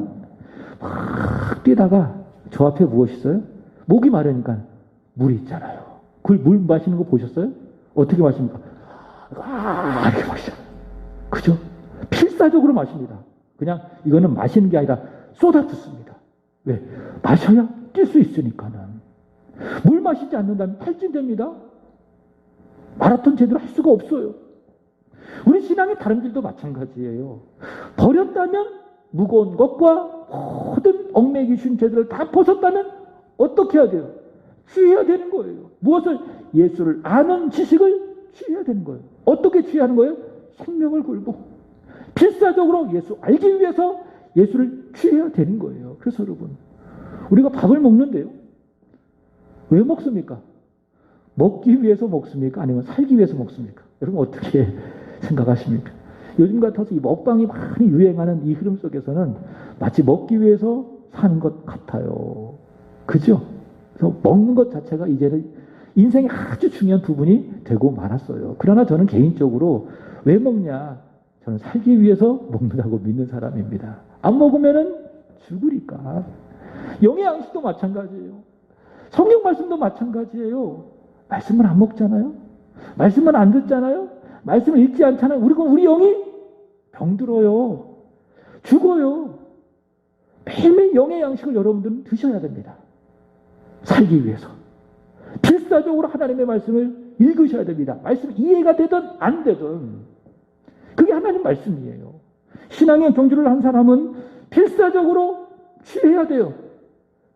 막 뛰다가 저 앞에 무엇이 있어요? 목이 마르니까 물이 있잖아요. 그걸 물 마시는 거 보셨어요? 어떻게 마십니까? 이렇게 마시잖아요. 그죠? 필사적으로 마십니다. 그냥 이거는 마시는 게 아니라 쏟아붓습니다. 왜? 마셔야 뛸 수 있으니까는. 물 마시지 않는다면 탈진됩니다. 마라톤 제대로 할 수가 없어요. 우리 신앙의 다른 길도 마찬가지예요. 버렸다면 무거운 것과 모든 얽매기 준 죄들을 다 벗었다면 어떻게 해야 돼요? 취해야 되는 거예요. 무엇을? 예수를 아는 지식을 취해야 되는 거예요. 어떻게 취하는 거예요? 생명을 걸고 필사적으로 예수 알기 위해서 예수를 취해야 되는 거예요. 그래서 여러분, 우리가 밥을 먹는데요, 왜 먹습니까? 먹기 위해서 먹습니까? 아니면 살기 위해서 먹습니까? 여러분 어떻게 생각하십니까? 요즘 같아서 이 먹방이 많이 유행하는 이 흐름 속에서는 마치 먹기 위해서 사는 것 같아요. 그죠? 그래서 먹는 것 자체가 이제는 인생의 아주 중요한 부분이 되고 말았어요. 그러나 저는 개인적으로 왜 먹냐? 저는 살기 위해서 먹는다고 믿는 사람입니다. 안 먹으면은 죽으니까. 영의 양식도 마찬가지예요. 성경 말씀도 마찬가지예요. 말씀을 안 먹잖아요. 말씀을 안 듣잖아요. 말씀을 읽지 않잖아요. 우리 영이 병들어요. 죽어요. 매일매일 영의 양식을 여러분들은 드셔야 됩니다. 살기 위해서. 필사적으로 하나님의 말씀을 읽으셔야 됩니다. 말씀 이해가 되든 안 되든 그게 하나님 말씀이에요. 신앙의 경주를 한 사람은 필사적으로 취해야 돼요.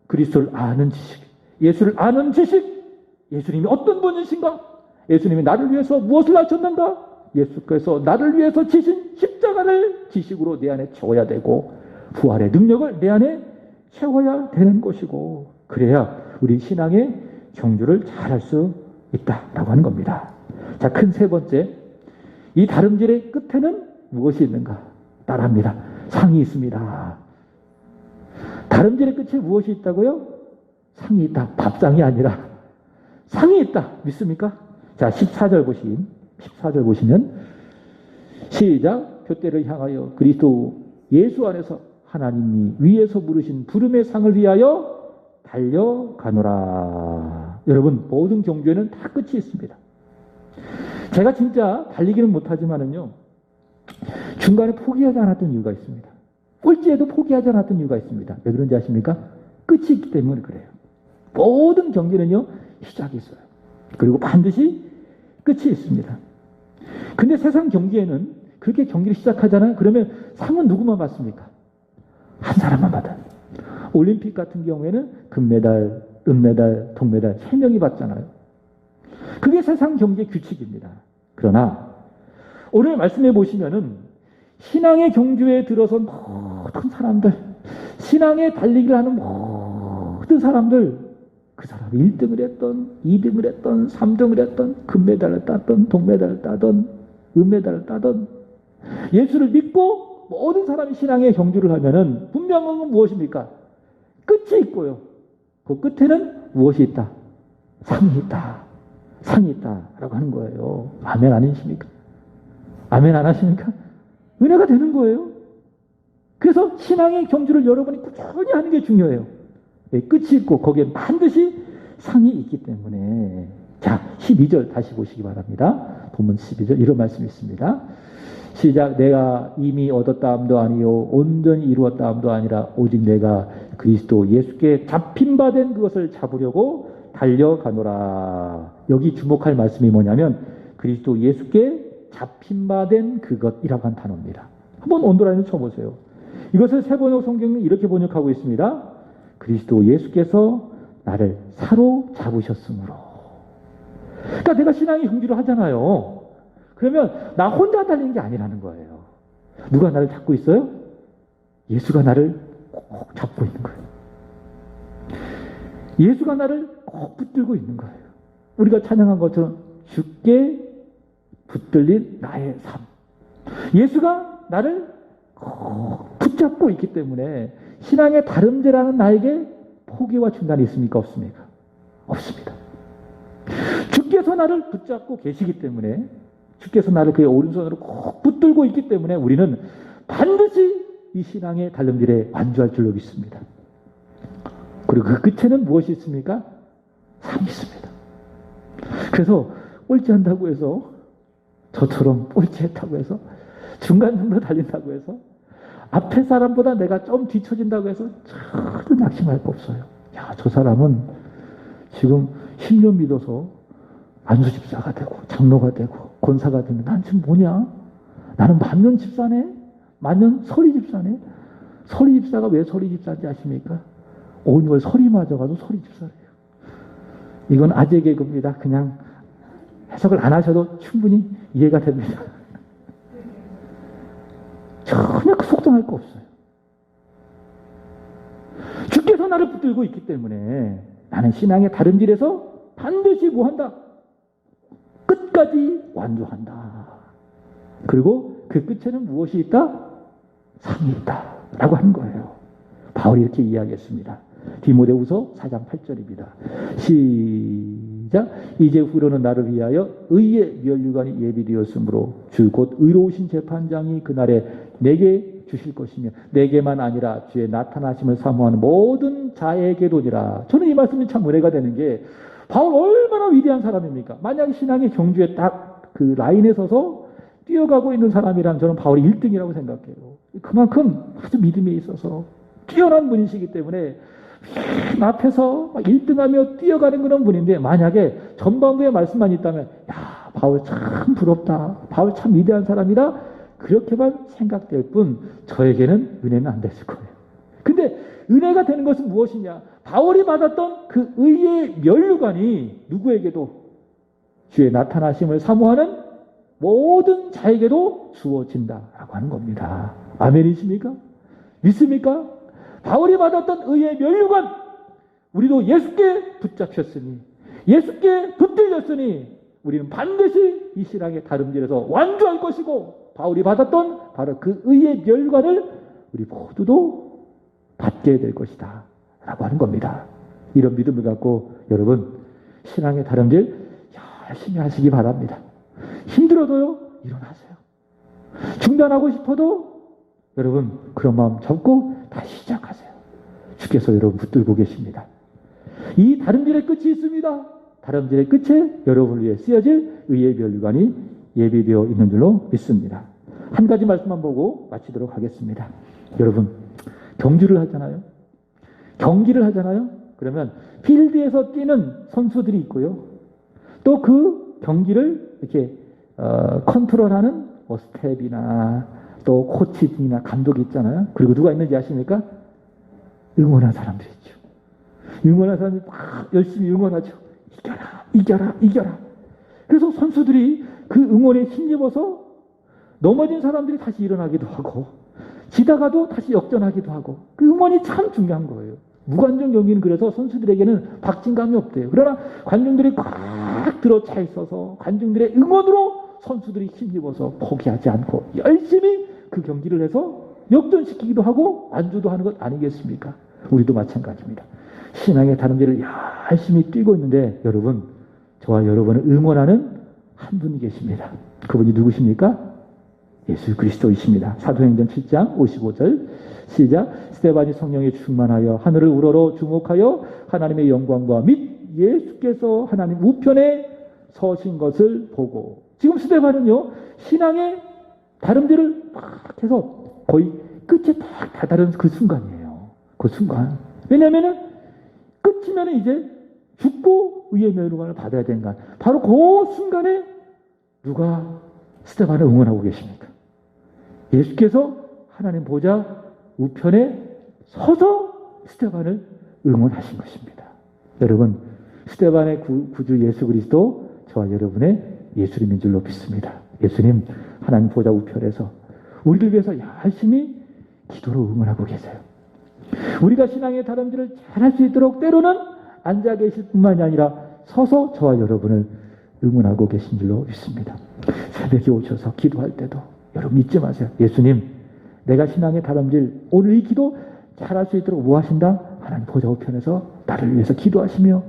그리스도를 아는 지식, 예수를 아는 지식, 예수님이 어떤 분이신가, 예수님이 나를 위해서 무엇을 하셨는가, 예수께서 나를 위해서 지신 십자가를 지식으로 내 안에 채워야 되고 부활의 능력을 내 안에 채워야 되는 것이고, 그래야 우리 신앙의 경주를 잘할 수 있다라고 하는 겁니다. 자, 큰 세 번째, 이 다름질의 끝에는 무엇이 있는가? 따라합니다. 상이 있습니다. 다름질의 끝에 무엇이 있다고요? 상이 있다. 밥상이 아니라 상이 있다. 믿습니까? 자, 14절 보시면 시작. 표대를 향하여 그리스도 예수 안에서 하나님이 위에서 부르신 부름의 상을 위하여 달려가노라. 여러분, 모든 경주에는 다 끝이 있습니다. 제가 진짜 달리기는 못하지만은요, 중간에 포기하지 않았던 이유가 있습니다. 꼴찌에도 포기하지 않았던 이유가 있습니다. 왜 그런지 아십니까? 끝이 있기 때문에 그래요. 모든 경기는요, 시작이 있어요. 그리고 반드시 끝이 있습니다. 근데 세상 경기에는 그렇게 경기를 시작하잖아요. 그러면 상은 누구만 받습니까? 한 사람만 받아요. 올림픽 같은 경우에는 금메달, 은메달, 동메달 3명이 받잖아요. 그게 세상 경기의 규칙입니다. 그러나 오늘 말씀해 보시면은 신앙의 경주에 들어선 모든 사람들, 신앙의 달리기를 하는 모든 사람들, 그 사람이 1등을 했던, 2등을 했던, 3등을 했던, 금메달을 땄던, 동메달을 따던, 은메달을 따던, 예수를 믿고 모든 사람이 신앙의 경주를 하면은 분명한 건 무엇입니까? 끝이 있고요. 그 끝에는 무엇이 있다? 상이 있다. 상이 있다라고 하는 거예요. 아멘 아니십니까? 아멘 안 하십니까? 은혜가 되는 거예요. 그래서 신앙의 경주를 여러분이 꾸준히 하는 게 중요해요. 끝이 있고 거기에 반드시 상이 있기 때문에. 자, 12절 다시 보시기 바랍니다. 본문 12절 이런 말씀이 있습니다. 시작. 내가 이미 얻었다 함도 아니요 온전히 이루었다 함도 아니라 오직 내가 그리스도 예수께 잡힌 바 된 그것을 잡으려고 달려가노라. 여기 주목할 말씀이 뭐냐면 그리스도 예수께 잡힌 바 된 그것이라고 한 단어입니다. 한번 온도라인을 쳐보세요. 이것을 세번역 성경은 이렇게 번역하고 있습니다. 그리스도 예수께서 나를 사로잡으셨으므로. 그러니까 내가 신앙의 경주를 하잖아요. 그러면 나 혼자 달리는 게 아니라는 거예요. 누가 나를 잡고 있어요? 예수가 나를 꼭 잡고 있는 거예요. 예수가 나를 꼭 붙들고 있는 거예요. 우리가 찬양한 것처럼 주께 붙들린 나의 삶. 예수가 나를 꼭 붙잡고 있기 때문에 신앙의 다름질하는 나에게 포기와 중단이 있습니까? 없습니까? 없습니다. 주께서 나를 붙잡고 계시기 때문에, 주께서 나를 그의 오른손으로 꼭 붙들고 있기 때문에 우리는 반드시 이 신앙의 달름질에 완주할 줄로 믿습니다. 그리고 그 끝에는 무엇이 있습니까? 삶이 있습니다. 그래서 꼴찌한다고 해서, 저처럼 꼴찌했다고 해서, 중간 정도 달린다고 해서, 앞에 사람보다 내가 좀 뒤처진다고 해서 전혀 낙심할 거 없어요. 야, 저 사람은 지금 10년 믿어서 안수집사가 되고 장로가 되고 권사가 되면 난 지금 뭐냐? 나는 만년 집사네? 만년 서리집사네? 서리집사가 왜 서리집사인지 아십니까? 오늘 설이 맞아가지고 서리집사래요. 이건 아재 개그입니다. 그냥 해석을 안 하셔도 충분히 이해가 됩니다. 전혀 속상할 거 없어요. 주께서 나를 붙들고 있기 때문에 나는 신앙의 다름질에서 반드시 뭐한다? 끝까지 완주한다. 그리고 그 끝에는 무엇이 있다? 상이 있다. 라고 하는 거예요. 바울이 이렇게 이야기했습니다. 디모데후서 4장 8절입니다. 시작. 이제 후로는 나를 위하여 의의 면류관이 예비되었으므로 주 곧 의로우신 재판장이 그날에 내게 주실 것이며 내게만 아니라 주의 나타나심을 사모하는 모든 자에게도니라. 저는 이 말씀이 참 은혜가 되는 게, 바울 얼마나 위대한 사람입니까? 만약 신앙의 경주에 딱 그 라인에 서서 뛰어가고 있는 사람이라면 저는 바울이 1등이라고 생각해요. 그만큼 아주 믿음에 있어서 뛰어난 분이시기 때문에 앞에서 1등하며 뛰어가는 그런 분인데, 만약에 전반부에 말씀만 있다면 야, 바울 참 부럽다, 바울 참 위대한 사람이다, 그렇게만 생각될 뿐 저에게는 은혜는 안 됐을 거예요. 근데 은혜가 되는 것은 무엇이냐? 바울이 받았던 그 의의 면류관이 누구에게도 주의 나타나심을 사모하는 모든 자에게도 주어진다라고 하는 겁니다. 아멘이십니까? 믿습니까? 바울이 받았던 의의 면류관, 우리도 예수께 붙잡혔으니, 예수께 붙들렸으니 우리는 반드시 이 신앙의 다름질에서 완주할 것이고, 바울이 받았던 바로 그 의의 면류관을 우리 모두도 받게 될 것이다 라고 하는 겁니다. 이런 믿음을 갖고 여러분 신앙의 다름질 열심히 하시기 바랍니다. 힘들어도요, 일어나세요. 중단하고 싶어도 여러분 그런 마음 접고 다시 시작하세요. 주께서 여러분 붙들고 계십니다. 이 다름질의 끝이 있습니다. 다름질의 끝에 여러분을 위해 쓰여질 의의 면류관이 예비되어 있는 줄로 믿습니다. 한 가지 말씀만 보고 마치도록 하겠습니다. 여러분, 경주를 하잖아요. 경기를 하잖아요. 그러면 필드에서 뛰는 선수들이 있고요. 또 그 경기를 이렇게 컨트롤하는 스텝이나 또 코치나 감독이 있잖아요. 그리고 누가 있는지 아십니까? 응원하는 사람들이 있죠. 응원하는 사람이 막 열심히 응원하죠. 이겨라, 이겨라, 이겨라. 그래서 선수들이 그 응원에 힘입어서 넘어진 사람들이 다시 일어나기도 하고, 지다가도 다시 역전하기도 하고, 그 응원이 참 중요한 거예요. 무관중 경기는 그래서 선수들에게는 박진감이 없대요. 그러나 관중들이 꽉 들어차 있어서 관중들의 응원으로 선수들이 힘입어서 포기하지 않고 열심히 그 경기를 해서 역전시키기도 하고 완주도 하는 것 아니겠습니까? 우리도 마찬가지입니다. 신앙의 다름질을 열심히 뛰고 있는데 여러분, 저와 여러분을 응원하는 한 분이 계십니다. 그분이 누구십니까? 예수 그리스도이십니다. 사도행전 7장 55절 시작. 스데반이 성령에 충만하여 하늘을 우러러 주목하여 하나님의 영광과 및 예수께서 하나님 우편에 서신 것을 보고. 지금 스데반은요, 신앙의 다름질을 막 해서 거의 끝에 딱 다다른 그 순간이에요. 그 순간. 왜냐면은 끝이면 이제 죽고 의의 면류관을 받아야 되는 것. 바로 그 순간에 누가 스데반을 응원하고 계십니까? 예수께서 하나님 보좌 우편에 서서 스데반을 응원하신 것입니다. 여러분, 스데반의 구주 예수 그리스도 저와 여러분의 예수님인 줄로 믿습니다. 예수님 하나님 보좌 우편에서 우리를 위해서 열심히 기도로 응원하고 계세요. 우리가 신앙의 다름질을 잘할 수 있도록 때로는 앉아 계실 뿐만이 아니라 서서 저와 여러분을 응원하고 계신 줄로 믿습니다. 새벽에 오셔서 기도할 때도 여러분 잊지 마세요. 예수님, 내가 신앙의 다름질 오늘 이 기도 잘할 수 있도록 뭐 하신다? 하나님 보좌 우편에서 나를 위해서 기도하시며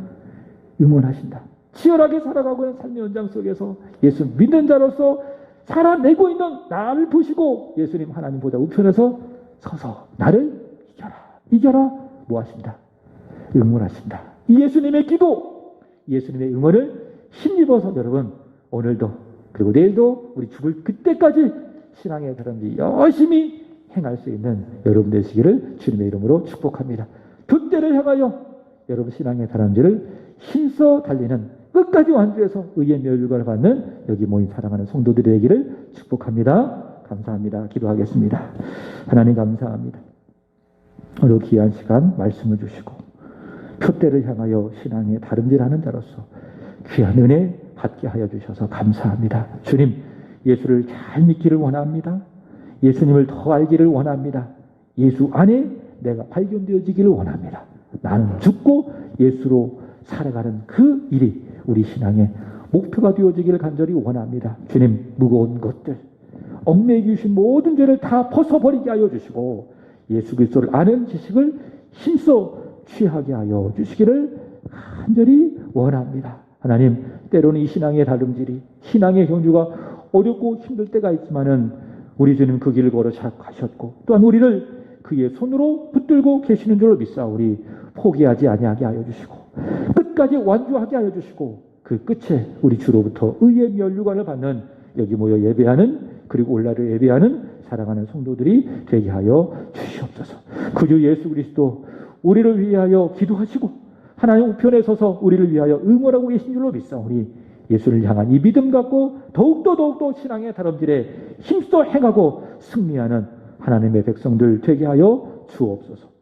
응원하신다. 치열하게 살아가고 있는 삶의 현장 속에서 예수 믿는 자로서 살아내고 있는 나를 보시고 예수님 하나님보다 우편에서 서서 나를 이겨라 모하신다. 응원하신다. 이 예수님의 기도, 예수님의 응원을 힘입어서 여러분 오늘도 그리고 내일도 우리 죽을 그때까지 신앙의 다름질 열심히 행할 수 있는 여러분 되시기를 주님의 이름으로 축복합니다. 두 때를 향하여 여러분 신앙의 다람쥐를 힘써 달리는 끝까지 완주해서 의의 멸류관을 받는 여기 모인 사랑하는 성도들이 되기를 축복합니다. 감사합니다. 기도하겠습니다. 하나님 감사합니다. 오늘 귀한 시간 말씀을 주시고 표대를 향하여 신앙의 다름질하는 자로서 귀한 은혜 받게 하여 주셔서 감사합니다. 주님, 예수를 잘 믿기를 원합니다. 예수님을 더 알기를 원합니다. 예수 안에 내가 발견되어지기를 원합니다. 나는 죽고 예수로 살아가는 그 일이 우리 신앙의 목표가 되어지기를 간절히 원합니다. 주님, 무거운 것들, 얽매여 주신 모든 죄를 다 벗어버리게 하여 주시고 예수 그리스도를 아는 지식을 힘써 취하게 하여 주시기를 간절히 원합니다. 하나님, 때로는 이 신앙의 다름질이, 신앙의 경주가 어렵고 힘들 때가 있지만은 우리 주님 그 길을 걸어 잘 가셨고 또한 우리를 그의 손으로 붙들고 계시는 줄로 믿사오니 포기하지 아니하게 하여 주시고 끝까지 완주하게 하여 주시고 그 끝에 우리 주로부터 의의 면류관을 받는 여기 모여 예배하는 그리고 올라를 예배하는 사랑하는 성도들이 되게 하여 주시옵소서. 그 주 예수 그리스도 우리를 위하여 기도하시고 하나님 우편에 서서 우리를 위하여 응원하고 계신 줄로 믿사오니 예수를 향한 이 믿음 갖고 더욱더 신앙의 다름질에 힘써 행하고 승리하는 하나님의 백성들 되게 하여 주옵소서.